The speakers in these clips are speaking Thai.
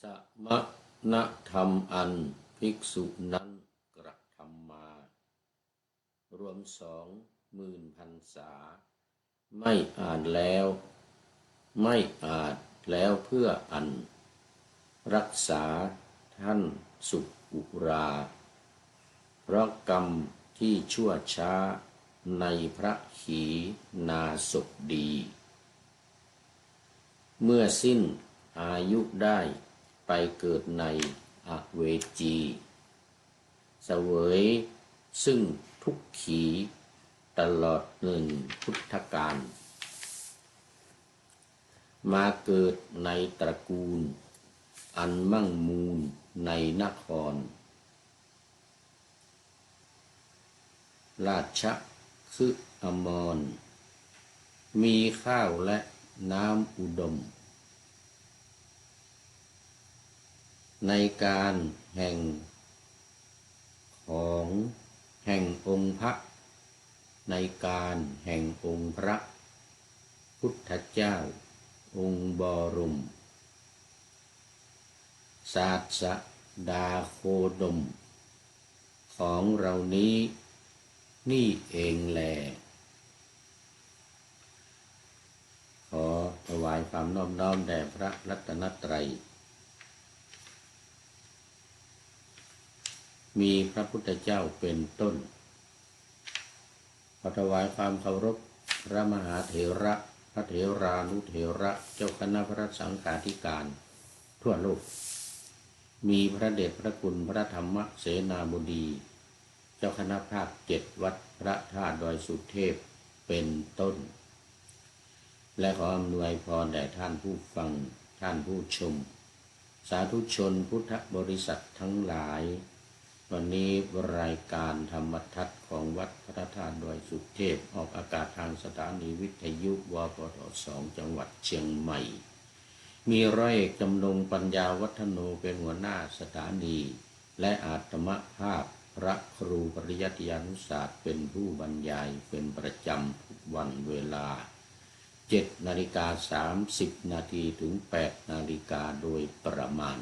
สมณธรรมอันภิกษุนั้นกระทำมารวม20,000 พรรษาไม่อาจแล้วเพื่ออันรักษาท่านสุอุราเพราะกรรมที่ชั่วช้าในพระขีณาสพดีเมื่อสิ้นอายุได้ไปเกิดในอเวจีเสวยซึ่งทุกขีตลอด1 พุทธกาลมาเกิดในตระกูลอันมั่งมูลในนครราชคฤห์อมรมีข้าวและน้ำอุดมในการแห่งองค์พระในการแห่งองค์พระพุทธเจ้าองค์บรมศาสดาโคดมของเรานี้นี่เองแลขอถวายความนอบน้อมแด่พระรัตนตรัยมีพระพุทธเจ้าเป็นต้นขอถวายความเคารพพระมหาเถระพระเถรานุเถระเจ้าคณะพระสังฆาธิการทั่วโลกมีพระเดชพระคุณพระธรรมเสนาบดีเจ้าคณะภาค7วัดพระธาตุดอยสุเทพเป็นต้นและขออำนวยพรแด่ท่านผู้ฟังท่านผู้ชมสาธุชนพุทธบริษัททั้งหลายวันนี้รายการธรรมทัศน์ของวัดพระธาตุดอยสุเทพออกอากาศทางสถานีวิทยุวปท2จังหวัดเชียงใหม่มีร้อยเอกจำนงปัญญาวัฒโนเป็นหัวหน้าสถานีและอาตมภาพพระครูปริยัติยานุศาสตร์เป็นผู้บรรยายเป็นประจำทุกวันเวลา7:30 นาทีถึง8 นาฬิกาโดยประมาณ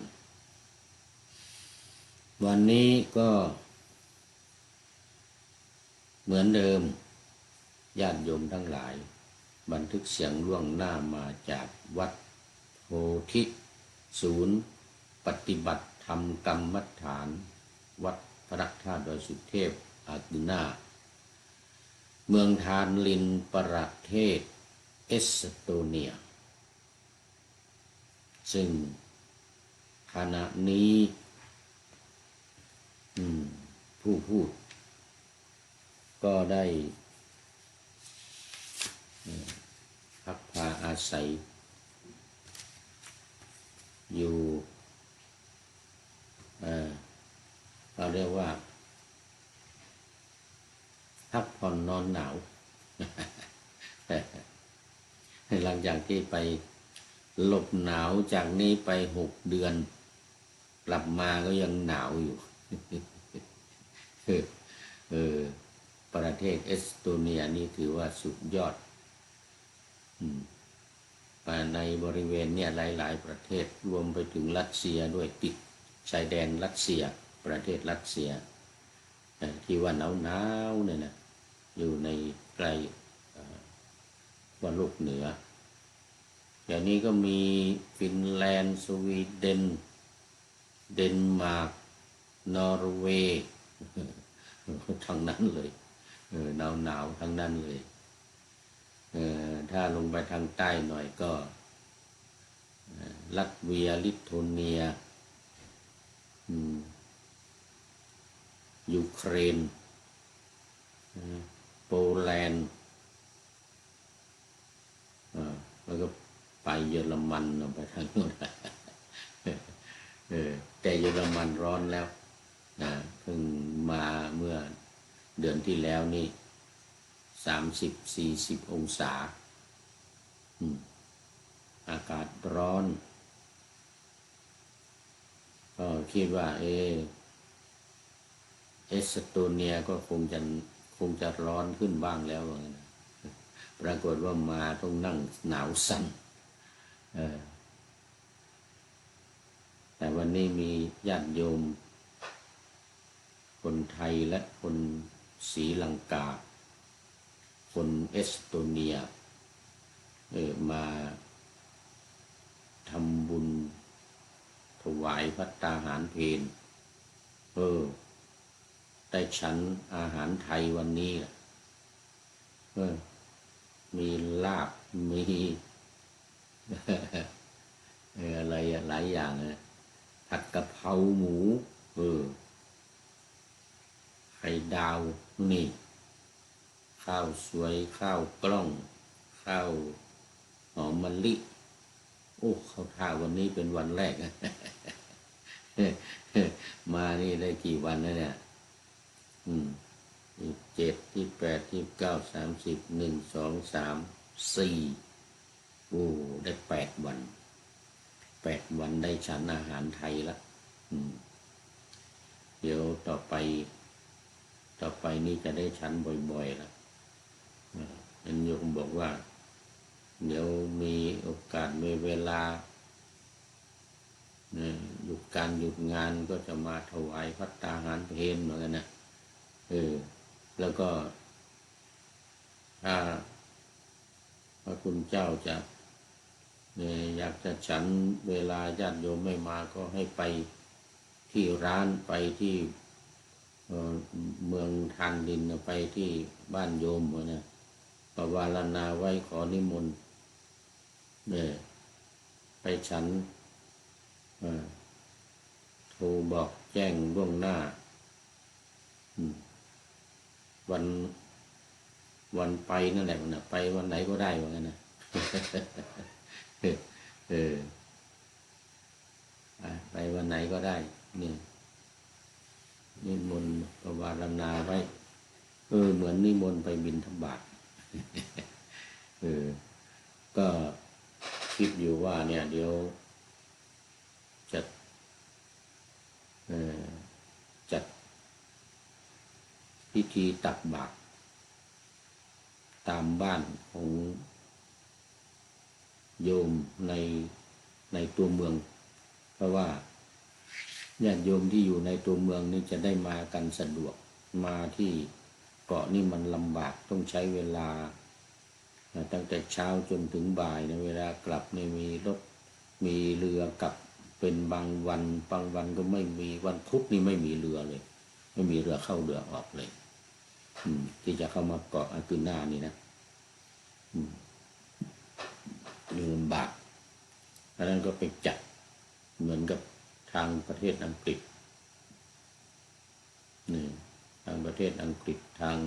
วันนี้ก็เหมือนเดิมญาติโยมทั้งหลายบันทึกเสียงล่วงหน้ามาจากวัดโพธิศูนย์ปฏิบัติธรรมกรรมฐานวัดพระธาตุดอยสุเทพอาตินาเมืองทานลินประเทศเอสโตเนียซึ่งขณะนี้ผู้พูดก็ได้พักพาอาศัยอยู่เราเรียกว่าพักผ่อนนอนหนาว หลังจากที่ไปหลบหนาวจากนี้ไป6 เดือนกลับมาก็ยังหนาวอยู่ ประเทศเอสโตเนียนี่ถือว่าสุดยอดในบริเวณเนี่ยหลายๆประเทศรวมไปถึงรัสเซียด้วยติดชายแดนรัสเซียประเทศรัสเซียที่ว่าหนาวเนี่ยนะอยู่ในใกล้ขั้วโลกเหนืออย่างนี้ก็มีฟินแลนด์สวีเดนเดนมาร์กนอร์เวย์ทั้งนั้นเลยหนาวทั้งนั้นเลยถ้าลงไปทางใต้หน่อยก็ลัตเวียลิทัวเนียยูเครนโปแลนด์แล้วก็ไปเยอรมันไปทางโน้นแต่เยอรมันร้อนแล้วนะเพิ่งมาเมื่อเดือนที่แล้วนี่30-40 องศาอากาศร้อนก็คิดว่าเอสโตเนียก็คงจะร้อนขึ้นบ้างแล้วปรากฏว่ามาต้องนั่งหนาวสั่น วันนี้มีญาติโยมคนไทยและคนศรีลังกาคนเอสโตเนียมาทำบุญถวายภัตตาหารเพลได้ฉันอาหารไทยวันนี้แหละมีลาบมีอะไรหลายอย่างนะผัดกะเพราหมูไข่ดาวนี่ข้าวสวยข้าวกล้องข้าวหอมมะลิเขาท่าวันนี้เป็นวันแรก มานี่ได้กี่วันแล้วเนี่ย7 28 29 30 1 2 3 4ได้8 วัน8 วันได้ฉันอาหารไทยละเดี๋ยวต่อไปนี่จะได้ฉันบ่อยๆละอันโยมบอกว่าเดี๋ยวมีโอกาสมีเวลาหยุดการหยุดงานก็จะมาถวายภัตตาหารเพลเหมือนกันนะแล้วก็ถ้าพระคุณเจ้าจะอยากจะฉันเวลาญาติโยมไม่มาก็ให้ไปที่ร้านไปที่เมืองทานดินไปที่บ้านโยมนะประวารณาไว้ขอนิมนต์ไปฉันโทรบอกแจ้งล่วงหน้าวันไปนั่นแหละมันไปวันไหนก็ได้ว่างั้นนะไปวันไหนก็ได้นี่นิมนต์ประวารณาไว้เหมือนนิมนต์ไปบิณฑบาตก็คิดอยู่ว่าเนี่ยเดี๋ยวจัดพิธีตักบาตรตามบ้านของโยมในตัวเมืองเพราะว่าญาติโยมที่อยู่ในตัวเมืองนี่จะได้มากันสะดวกมาที่เกาะนี่มันลำบากต้องใช้เวลาตั้งแต่เช้าจนถึงบ่ายนะเวลากลับนี่มีรถมีเรือกลับเป็นบางวันก็ไม่มีวันพุธนี่ไม่มีเรือเลยไม่มีเรือเข้าเรือออกเลยที่จะเข้ามาเกาะอากุน่านี่นะลำบากเพราะนั้นก็ไปจัดเหมือนกับทางประเทศอังกฤษทางประเทศอังกฤษทาง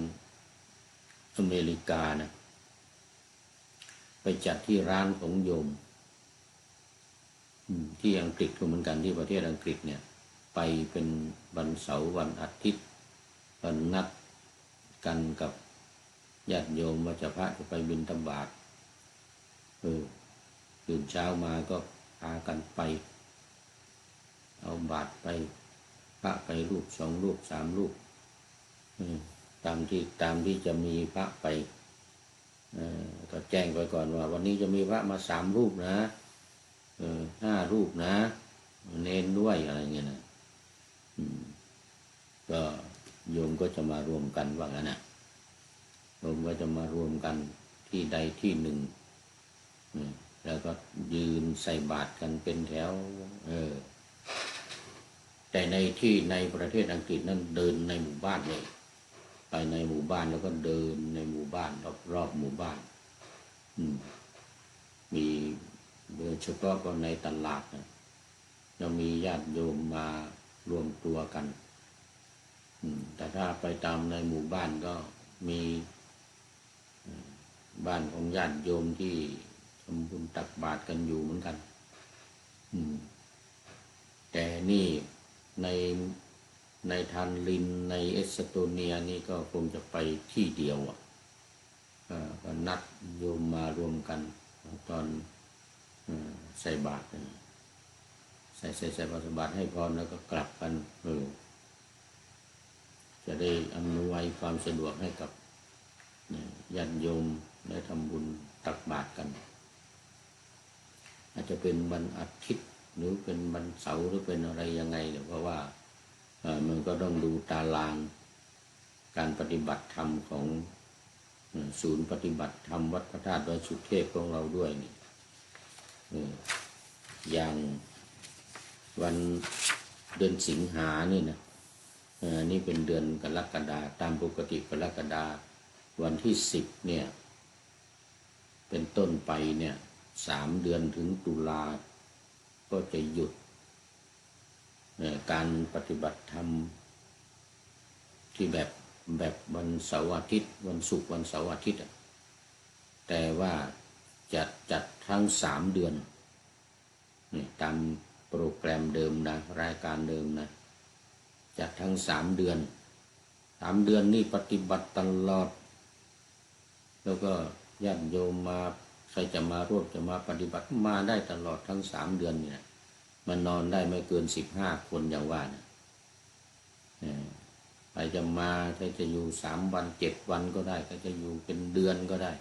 อเมริกานะไปจัดที่ร้านของโยมที่อังกฤษก็เหมือนกันที่ประเทศอังกฤษเนี่ยไปเป็นวันเสาร์วันอาทิตย์วันนัดกันกับญาติโยมว่าพระจะไปบิณฑบาตตื่นเช้ามาก็พากันไปเอาบาตรไปพระไปรูป2 รูป 3 รูปตามที่จะมีพระไปก็แจ้งไปก่อนว่าวันนี้จะมีพระมา3 รูปนะ5 รูปนะเน้นด้วยอะไรเงี้ยนะก็โยมก็จะมารวมกันว่างั้นนะโยมก็จะมารวมกันที่ใดที่หนึ่งแล้วก็ยืนใส่บาตรกันเป็นแถวแต่ในประเทศอังกฤษนั้นเดินในหมู่บ้านเลยไปในหมู่บ้านแล้วก็เดินในหมู่บ้านรอบหมู่บ้านมีโดยเฉพาะก็ในตลาดนะจะมีญาติโยมมารวมตัวกันแต่ถ้าไปตามในหมู่บ้านก็มีบ้านของญาติโยมที่ทำบุญตักบาตรกันอยู่เหมือนกันแต่นี่ในทานลินในเอสโตเนียนี่ก็คงจะไปที่เดียวก็นัดโยมมารวมกันตอนใส่บาตรใส่บาตรให้พรแล้วก็กลับกันจะได้อำนวยความสะดวกให้กับญาติโยมได้ทำบุญตักบาตรกันอาจจะเป็นวันอาทิตย์ หรือเป็นวันเสาร์หรือเป็นอะไรยังไงเนี่ยเพราะว่ามันก็ต้องดูตารางการปฏิบัติธรรมของศูนย์ปฏิบัติธรรมวัดพระธาตุดอยสุเทพของเราด้วยนี่อย่างวันเดือนสิงหานี่นะนี่เป็นเดือนกรกฎาตามปกติกรกฎาวันที่10เนี่ยเป็นต้นไปเนี่ย3 เดือนถึงตุลาก็จะหยุดการปฏิบัติธรรมที่แบบวันเสาร์อาทิตย์วันศุกร์วันเสาร์อาทิตย์แต่ว่าจัดทั้ง3 เดือนนี่ตามโปรแกรมเดิมนะรายการเดิมนะจัดทั้ง3 เดือน3 เดือนนี่ปฏิบัติตลอดแล้วก็ญาติโยมมาใครจะมาร่วมจะมาปฏิบัติมาได้ตลอดทั้ง3 เดือนเนี่ยมันนอนได้ไม่เกิน15 คนอย่างว่านะใครจะมาใครจะอยู่3 วัน7 วันก็ได้ใครจะอยู่เป็นเดือนก็ได้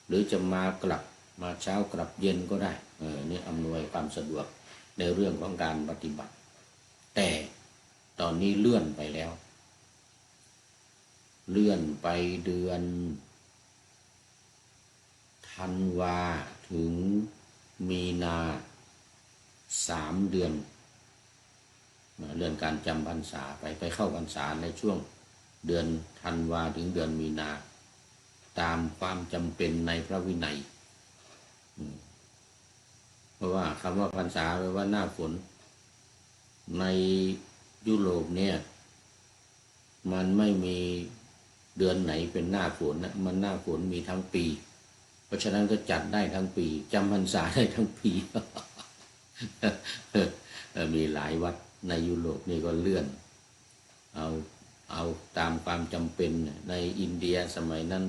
หรือจะมากลับมาเช้ากลับเย็นก็ได้นี่อำนวยความสะดวกในเรื่องของการปฏิบัติแต่ตอนนี้เลื่อนไปแล้วเลื่อนไปเดือนธันวาถึงมีนา3 เดือนเรื่องการจำพรรษาไปเข้าพรรษาในช่วงเดือนธันวาถึงเดือนมีนาตามความจำเป็นในพระวินัยเพราะว่าคำว่าพรรษาแปลว่าหน้าฝนในยุโรปเนี่ยมันไม่มีเดือนไหนเป็นหน้าฝนนะมันหน้าฝนมีทั้งปีเพราะฉะนั้นก็จัดได้ทั้งปีจำพรรษาได้ทั้งปี มีหลายวัดในยุโรปนี่ก็เลื่อนเอาตามความจำเป็นในอินเดียสมัยนั้น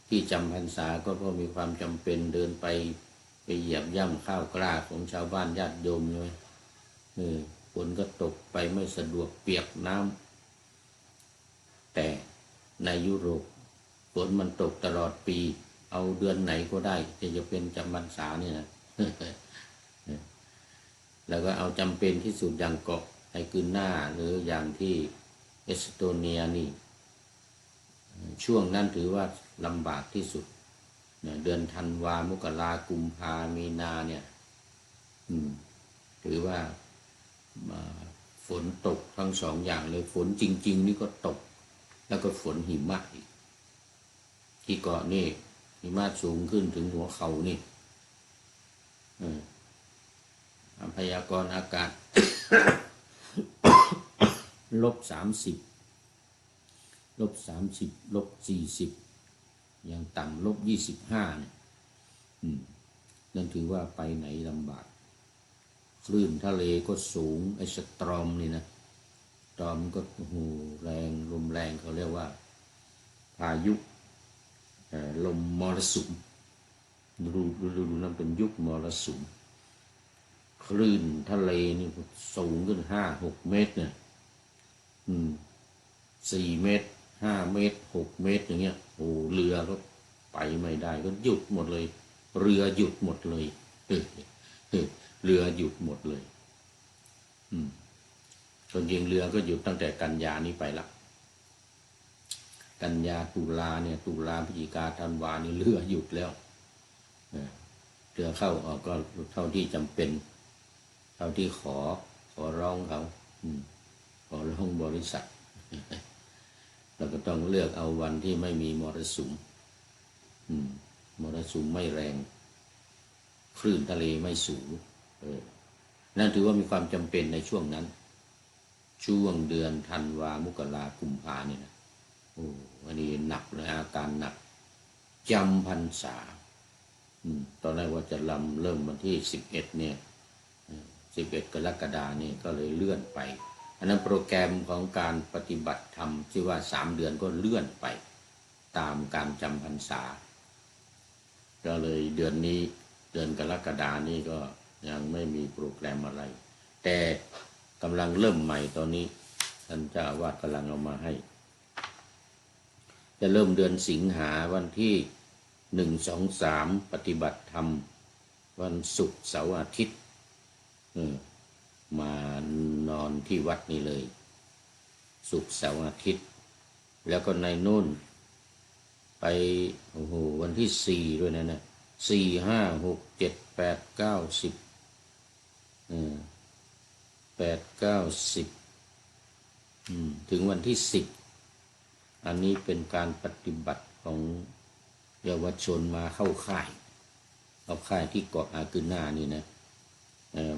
ที่จำพรรษาก็เพราะมีความจำเป็นเดินไปเหยียบย่ำข้าวกล้าของชาวบ้านญาติโยมเลยฝนก็ตกไปไม่สะดวกเปียกน้ำแต่ในยุโรปฝนมันตกตลอดปีเอาเดือนไหนก็ได้จะเป็นจำพรรษาเนี่ยนะ แล้วก็เอาจำเป็นที่สุดอย่างเกาะไอกืนหน้าหรืออย่างที่เอสโตเนียนี่ช่วงนั้นถือว่าลำบากที่สุดเดือนธันวามกรากุมภามีนาเนี่ยถือว่าฝนตกทั้ง2 อย่างเลยฝนจริงๆนี่ก็ตกแล้วก็ฝนหิมะอีกที่เกาะนี่หิมะสูงขึ้นถึงหัวเข่านี่พยากรณ์อากาศ -30 -40 อย่างต่ำ-25เนี่ยนั่นถือว่าไปไหนลำบากคลื่นทะเลก็สูงไอ้สตรอมนี่นะสตรอมก็แรงลมแรงเขาเรียกว่าพายุลมมรสุมดูนั่นเป็นยุคมรสุมคลื่นทะเลนี่สูงขึ้น5-6 เมตรเนี่ย4 เมตร5 เมตร6 เมตรอย่างเงี้ยเรือก็ไปไม่ได้ก็หยุดหมดเลยเรือหยุดหมดเลยเรือหยุดหมดเลยจริงเรือก็หยุดตั้งแต่กันยานี้ไปละกันยาตุลาเนี่ยตุลาพฤศจิกาธันวานี่เรือหยุดแล้วเรือเข้าออกก็เท่าที่จำเป็นเท่าที่ขอร้องเขาขอร้องบริษัทเราก็ต้องเลือกเอาวันที่ไม่มีมรสุมมรสุมไม่แรงคลื่นทะเลไม่สูงนั่นถือว่ามีความจำเป็นในช่วงนั้นช่วงเดือนธันวามกรากุมภาเนี่ยนะอันนี้หนักเลยอาการหนักจำพรรษาตอนแรกว่าจะเริ่มวันที่11เนี่ย11 กรกฎาคมนี่ก็เลยเลื่อนไปอันนั้นโปรแกรมของการปฏิบัติธรรมที่ว่า3 เดือนก็เลื่อนไปตามการจำพรรษาก็เลยเดือนนี้เดือนกรกฎาคมนี่ก็ยังไม่มีโปรแกรมอะไรแต่กำลังเริ่มใหม่ตอนนี้ท่านเจ้าอาวาสกำลังเอามาให้จะเริ่มเดือนสิงหาวันที่1 2 3ปฏิบัติธรรมวันศุกร์เสาร์อาทิตย์ เออมานอนที่วัดนี้เลยศุกร์เสาร์อาทิตย์แล้วก็ในนู่นไปโอ้โหวันที่4ด้วยนะ4 5 6 7 8 9 108 9 10ถึงวันที่10อันนี้เป็นการปฏิบัติของเยาวชนมาเข้าค่ายที่เกาะอากุน่านี่นะ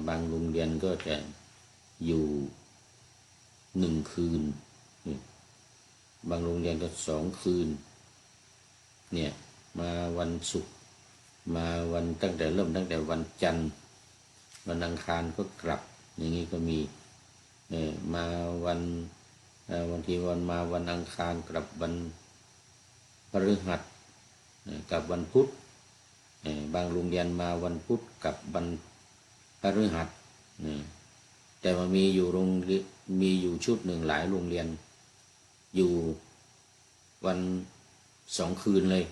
บางโรงเรียนก็จะอยู่1 คืนบางโรงเรียนก็2 คืนเนี่ยมาวันศุกร์มาวันตั้งแต่วันจันทร์วันอังคารก็กลับอย่างนี้ก็มีมาวันที่มาวันอังคารกลับวันพฤหัสกับวันพุธบางโรงเรียนมาวันพุธกับวันพฤหัสแต่ว่ามีอยู่ชุดหนึ่งหลายโรงเรียนอยู่วัน2 คืนเลย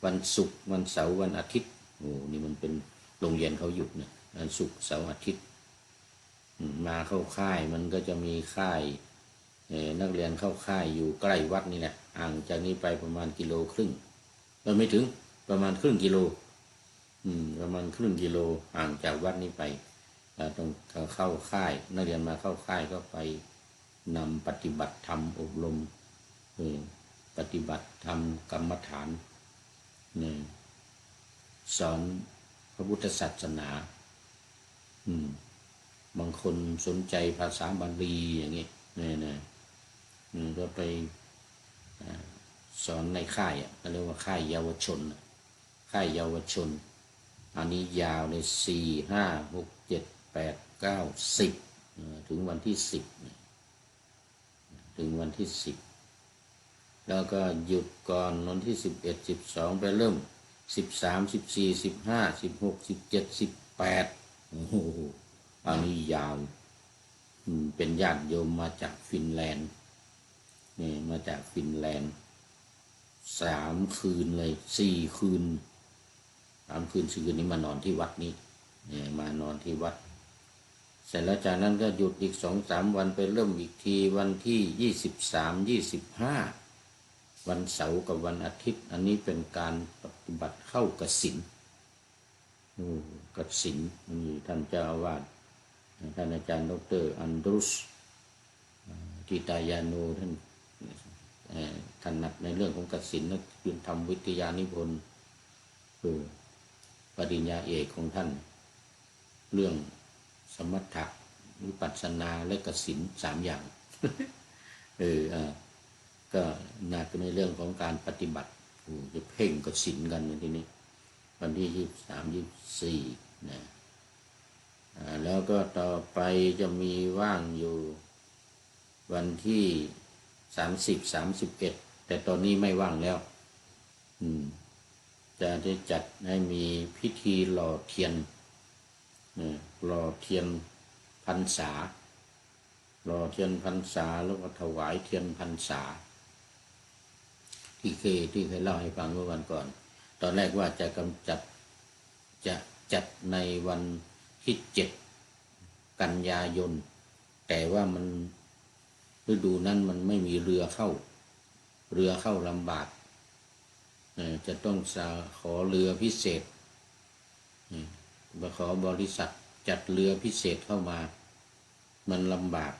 วันศุกร์วันเสาร์วันอาทิตย์โอ้นี่มันเป็นโรงเรียนเขาหยุดนะวันศุกร์เสาร์อาทิตย์มาเข้าค่ายมันก็จะมีค่ายนักเรียนเข้าค่ายอยู่ใกล้วัดนี่แหละห่างจากนี้ไปประมาณ1.5 กิโลไม่ถึงประมาณครึ่งกิโลประมาณครึ่งกิโลห่างจากวัดนี้ไปต้องเข้าค่ายนักเรียนมาเข้าค่ายก็ไปนำปฏิบัติธรรมอบรมปฏิบัติธรรมกรรมฐานสอนพระพุทธศาสนาบางคนสนใจภาษาบาลีอย่างนี้เนี่ยก็ไปสอนในค่ายก็เรียกว่าค่ายเยาวชนอันนี้ยาวใน4 5 6 7 8 9 10ถึงวันที่10ถึงวันที่10แล้วก็หยุดก่อนวันที่11 12ไปเริ่ม13 14 15 16 17 18โอ้โหอันนี้ยาวเป็นญาติโยมมาจากฟินแลนด์นี่มาจากฟินแลนด์3 คืนเลย4 คืน3 คืน4 คืนนี้มานอนที่วัดนี้มานอนที่วัดเสร็จแล้วจากนั้นก็หยุดอีก 2-3 วันไปเริ่มอีกทีวันที่23 25วันเสาร์กับวันอาทิตย์อันนี้เป็นการปฏิบัติเข้ากสิณกสิณมีท่านเจ้าอาวาสท่านอาจารย์ดร.อันดรุสทิตายาโนท่านถนัดในเรื่องของกสิณและคุณธรรมวิทยานิพนธ์ปริญญาเอกของท่านเรื่องสมถะวิปัสสนาและกสิณ3 อย่างก็หนักในเรื่องของการปฏิบัติจะเพ่งกสิณกันในที่นี้วันที่23 24นะแล้วก็ต่อไปจะมีว่างอยู่วันที่30 31แต่ตอนนี้ไม่ว่างแล้วจะได้จัดให้มีพิธีหล่อเทียนพรรษาแล้วก็ถวายเทียนพรรษาที่เคยเล่าให้ฟังเมื่อวันก่อนตอนแรกว่าจะจัดในวันที่7 กันยายนแต่ว่ามันฤดูนั้นมันไม่มีเรือเข้าลำบากจะต้องขอเรือพิเศษขอบริษัทจัดเรือพิเศษเข้ามามันลำบาก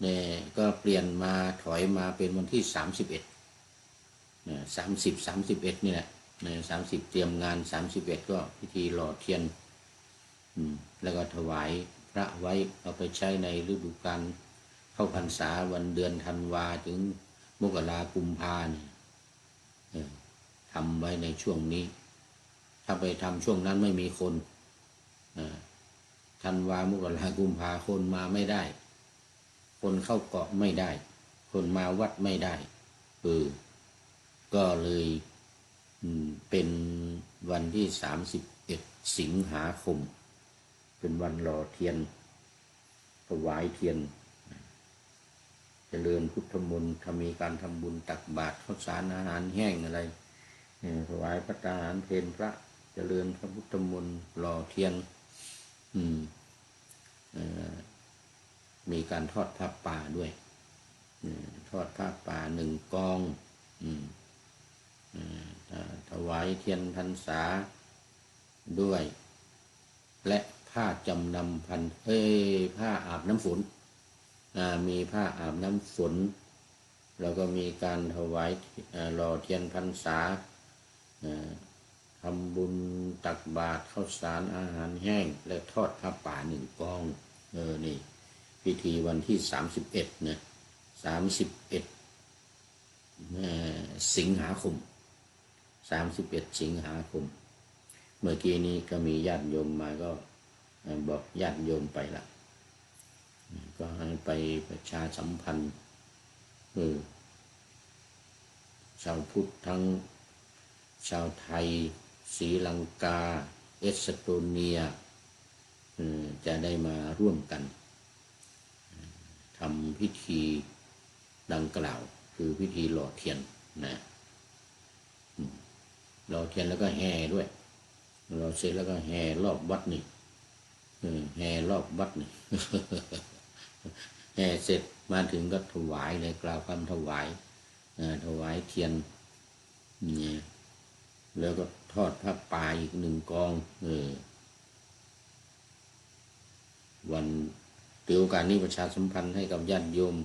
เนี่ยก็เปลี่ยนมาถอยมาเป็นวันที่30 31นี่แหละ30เตรียมงาน31ก็พิธีหล่อเทียนแล้วก็ถวายพระไว้เอาไปใช้ในฤดูกาลเข้าพรรษาวันเดือนธันวาถึงมกรากุมภาเนี่ยทำไว้ในช่วงนี้ถ้าไปทำช่วงนั้นไม่มีคนธันวามกรากุมภาคนมาไม่ได้คนเข้าเกาะไม่ได้คนมาวัดไม่ได้ก็เลยเป็นวันที่31 สิงหาคมเป็นวันหล่อเทียนถวายเทียนเจริญพุทธมนต์ถ้ามีการทำบุญตักบาตรข้าวสารอาหารแห้งอะไรถวายพระทหารเพลพระเจริญพระพุทธมนต์หล่อเทียน มีการทอดผ้าป่าด้วยทอดผ้าป่า1 กองถวายเทียนพรรษาด้วย และผ้าจำนำผ้าอาบน้ำฝนมีผ้าอาบน้ำฝนแล้วก็มีการถวายหล่อเทียนพรรษาทำบุญตักบาตรข้าวสารอาหารแห้งและทอดผ้าป่า1 กองนี่พิธีวันที่31นะ31สิงหาคม31สิงหาคมเมื่อกี้นี้ก็มีญาติโยมมาก็บอกญาติโยมไปละก็ให้ไปประชาสัมพันธ์ชาวพุทธทั้งชาวไทยศรีลังกาเอสโตเนียจะได้มาร่วมกันทำพิธีดังกล่าวคือพิธีหล่อเทียนนะหล่อเทียนแล้วก็แห่ด้วยเราเสร็จแล้วก็แห่รอบวัดนี่แห่รอบวัดนี่ แห่เสร็จมาถึงก็ถวายเลยกล่าวคำถวายถวายเทียนนี่แล้วก็ทอดผ้าป่าอีก1 กองวันถือโอกาสนี้ประชาสัมพันธ์ให้กับญาติโยม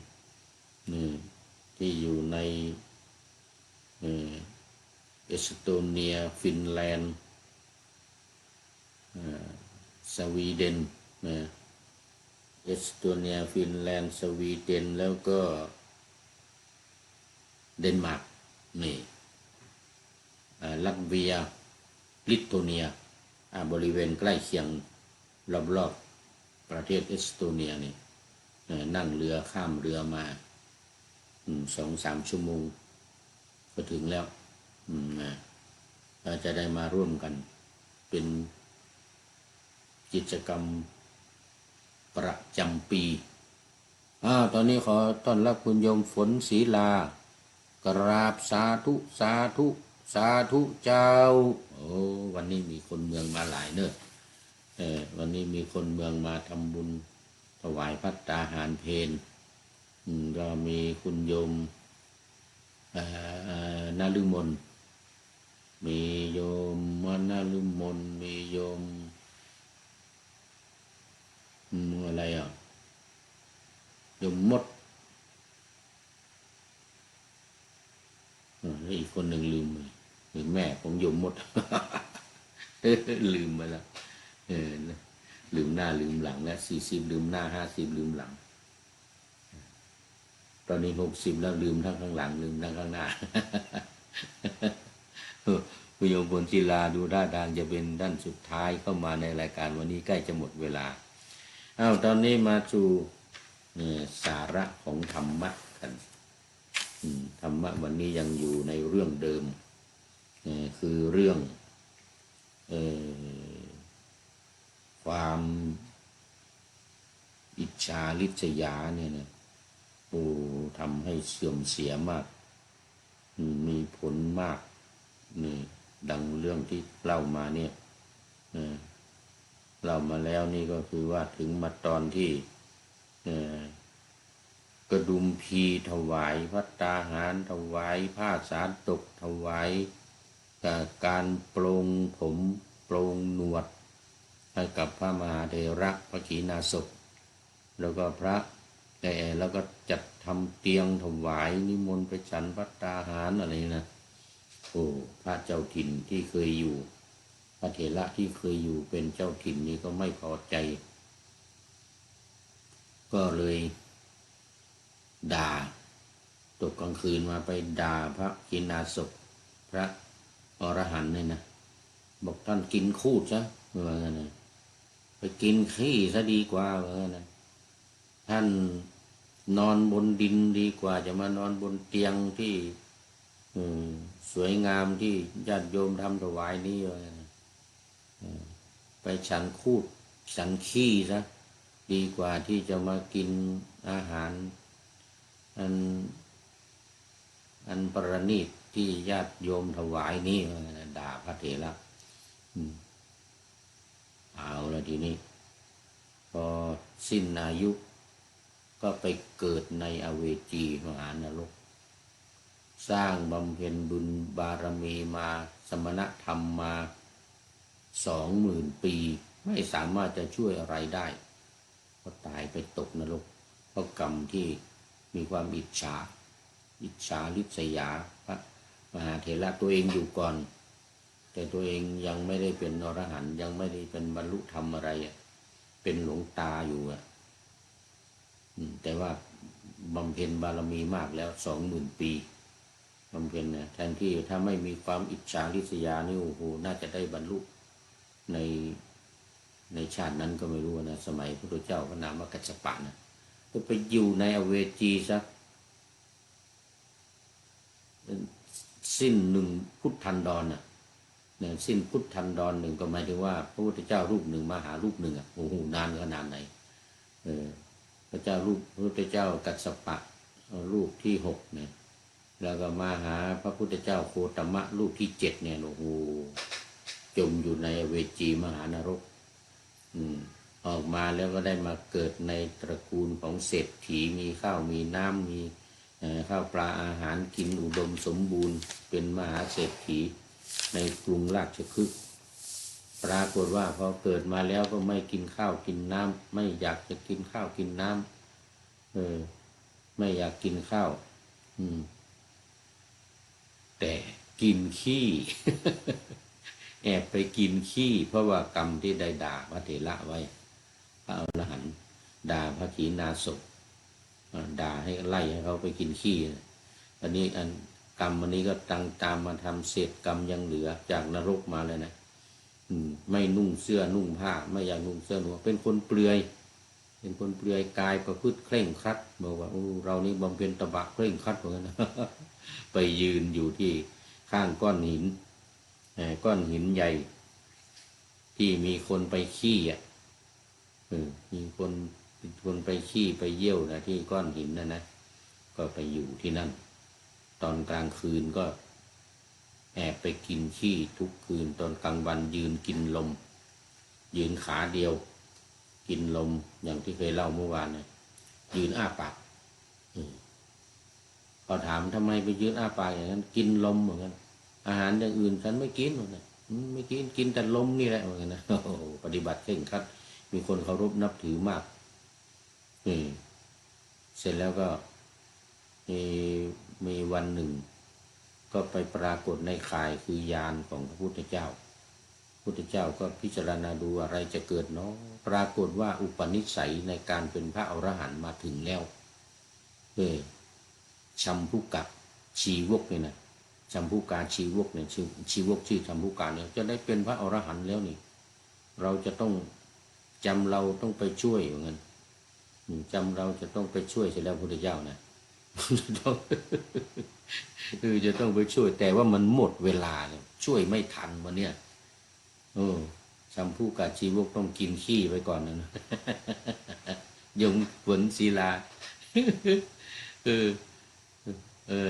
ที่อยู่ในเอสโตเนียฟินแลนด์สวีเดนเอสโตเนียฟินแลนด์สวีเดนแล้วก็เดนมาร์กนี่ลัตเวียลิทัวเนียบริเวณใกล้เคียงรอบๆประเทศเอสโตเนียนี่นั่งเรือข้ามเรือมา2-3 ชั่วโมงก็ถึงแล้วเราจะได้มาร่วมกันเป็นกิจกรรมประจำปีตอนนี้ขอต้อนรับคุณโยมฝนศรีลากราบสาธุสาธุสาธุเจ้าวันนี้มีคนเมืองมาหลายเนอะวันนี้มีคนเมืองมาทำบุญถวายภัตตาหารเพลก็มีคุณโยมนฤมลมีโยมนฤมลมีโยมอะไรโยมมดอีกคนหนึ่งลืมหรือแม่ของโยมมด ลืมไปแล้วลืมหน้าลืมหลังแล้ว40ลืมหน้า50ลืมหลังตอนนี้60แล้วลืมทั้งข้างหลังลืมทั้งข้างหน้า คุณโยมฝนศิลาดูท่าทางจะเป็นด้านสุดท้ายเข้ามาในรายการวันนี้ใกล้จะหมดเวลาตอนนี้มาสู่สาระของธรรมะกันธรรมะวันนี้ยังอยู่ในเรื่องเดิมคือเรื่องความอิจฉาริษยาเนี่ยนะทำให้เสื่อมเสียมากมีผลมากนี่ดังเรื่องที่เล่ามาเนี่ยเล่ามาแล้วนี่ก็คือว่าถึงมาตอนที่กระดุมพีถวายภัตตาหารถวายผ้าสาตกถวายการโปรงผมโปรงหนวดให้กับพระมหาเถระพระขีณาสพแล้วก็พระแล้วก็จัดทำเตียงถวายนิมนต์ไปฉันภัตตาหารอะไรนะพระเจ้าถิ่นที่เคยอยู่พระเถระที่เคยอยู่เป็นเจ้าถิ่นนี้ก็ไม่พอใจก็เลยด่าตกกลางคืนมาไปด่าพระกิณาสพพระอรหันต์เนี่ยนะบอกท่านกินคูดซะว่างั้นนะไปกินขี้ซะดีกว่าว่างั้นนะท่านนอนบนดินดีกว่าจะมานอนบนเตียงที่สวยงามที่ญาติโยมทำถวายนี้ว่างั้นนะไปฉันคูดฉันขี้ซะดีกว่าที่จะมากินอาหารอันประณีตที่ญาติโยมถวายนี่ด่าพระเถระเอาละทีนี้พอสิ้นอายุ ก็ไปเกิดในอเวจีมหานรกสร้างบำเพ็ญบุญบารมีมาสมณธรรมมา20,000 ปีไม่สามารถจะช่วยอะไรได้ก็ตายไปตกนรกเพราะกรรมที่มีความอิจฉาริษยาพระมหาเถระตัวเองอยู่ก่อนแต่ตัวเองยังไม่ได้เป็นอรหันต์ยังไม่ได้เป็นบรรลุธรรมอะไรเป็นหลวงตาอยู่แต่ว่าบำเพ็ญบารมีมากแล้ว20,000 ปีบำเพ็ญแทนที่ถ้าไม่มีความอิจฉาริษยานี่โอ้โหน่าจะได้บรรลุในชาตินั้นก็ไม่รู้นะสมัยพระพุทธเจ้าพระนามว่ากัจจปะนะก็ไปอยู่ในอเวจีซะสิ้น1 พุทธันดรเนี่ยสิ้นพุทธันดร1ก็หมายถึงว่าพระพุทธเจ้ารูปหนึ่งมาหารูปหนึ่งโอ้โหนานขนาดไหนพระพุทธเจ้ากัสสปะรูปที่6เนี่ยแล้วก็มาหาพระพุทธเจ้าโคตมะรูปที่7เนี่ยโอ้โหจมอยู่ในเวจีมหานรกออกมาแล้วก็ได้มาเกิดในตระกูลของเศรษฐีมีข้าวมีน้ำมีข้าวปลาอาหารกินอุดมสมบูรณ์เป็นมหาเศรษฐีในกรุงราชคฤห์ปรากฏว่าพอเกิดมาแล้วก็ไม่กินข้าวกินน้ำไม่อยากจะกินข้าวกินน้ำไม่อยากกินข้าวแต่กินขี้ แอบไปกินขี้เพราะว่ากรรมที่ได้ด่าพระเถระไว้พระอรหันต์ด่าพระขีณาสพด่าให้ไล่ให้เขาไปกินขี้อันนี้กรรมอันนี้ก็ตามมาทำเศษกรรมยังเหลือจากนรกมาเลยนะไม่นุ่งเสื้อนุ่งผ้าไม่อยากนุ่งเสื้อนุ่งเป็นคนเปลือยกายประพฤติเคร่งครัดบอกว่าเรานี่บำเพ็ญตบะเคร่งครัดเหมือนกันนะ ไปยืนอยู่ที่ข้างก้อนหินใหญ่ที่มีคนไปขี้มีคนไปขี้ไปเยี่ยวนะที่ก้อนหินนะก็ไปอยู่ที่นั่นตอนกลางคืนก็แอบไปกินขี้ทุกคืนตอนกลางวันยืนกินลมยืนขาเดียวกินลมอย่างที่เคยเล่าเมื่อวานเนี่ยยืนอ้าปากพอถามทำไมไปยืนอ้าปากอย่างนั้นกินลมเหมือนกันอาหารอย่างอื่นฉันไม่กินเหมือนกันไม่กินแต่ลมนี่แหละเหมือนกันนะปฏิบัติเคร่งครัดมีคนเคารพนับถือมากเสร็จแล้วก็มีวันหนึ่งก็ไปปรากฏในข่ายคือยานของพระพุทธเจ้าก็พิจารณาดูอะไรจะเกิดเนาะปรากฏว่าอุปนิสัยในการเป็นพระอรหันต์มาถึงแล้วชัมพุกะชีวกเนี่ยนะชัมพุกาชีวกเนี่ยชีวกชื่อชัมพุกาเนี่ยจะได้เป็นพระอรหันต์แล้วนี่เราจะต้องเราต้องไปช่วยอย่างนั้นเราจะต้องไปช่วยเสร็จแล้วพระพุทธเจ้านะจะต้องไปช่วยแต่ว่ามันหมดเวลาเนี่ยช่วยไม่ทันวันเนี้ยชัมพูกาชีวกต้องกินขี้ไปก่อนนะยงฝนศิลา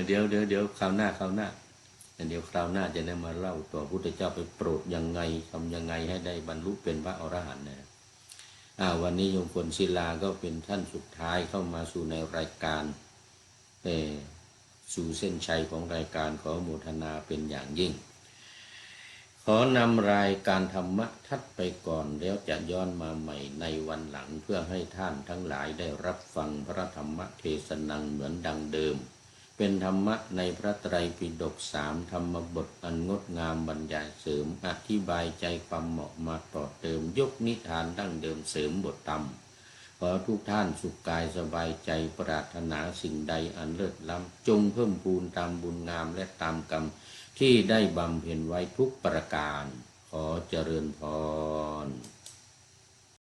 เดี๋ยวคราวหน้าเดี๋ยวคราวหน้าจะได้มาเล่าต่อพุทธเจ้าไปโปรดยังไงทำยังไงให้ได้บรรลุเป็นพระอรหันต์นะวันนี้ยงฝนศิลาก็เป็นท่านสุดท้ายเข้ามาสู่ในรายการสู่เส้นชัยของรายการขอโมทนาเป็นอย่างยิ่งขอนำรายการธรรมะทัดไปก่อนแล้วจะย้อนมาใหม่ในวันหลังเพื่อให้ท่านทั้งหลายได้รับฟังพระธรรมเทศนาเหมือนดังเดิมเป็นธรรมะในพระไตรปิฎก3ธรรมบทอันงดงามบรรยายเสริมอธิบายใจความเหมาะมาต่อเติมยกนิทานดั้งเดิมเสริมบทธรรมขอทุกท่านสุขกายสบายใจปรารถนาสิ่งใดอันเลิศล้ำจงเพิ่มพูนตามบุญงามและตามกรรมที่ได้บำเพ็ญไว้ทุกประการขอเจริญพร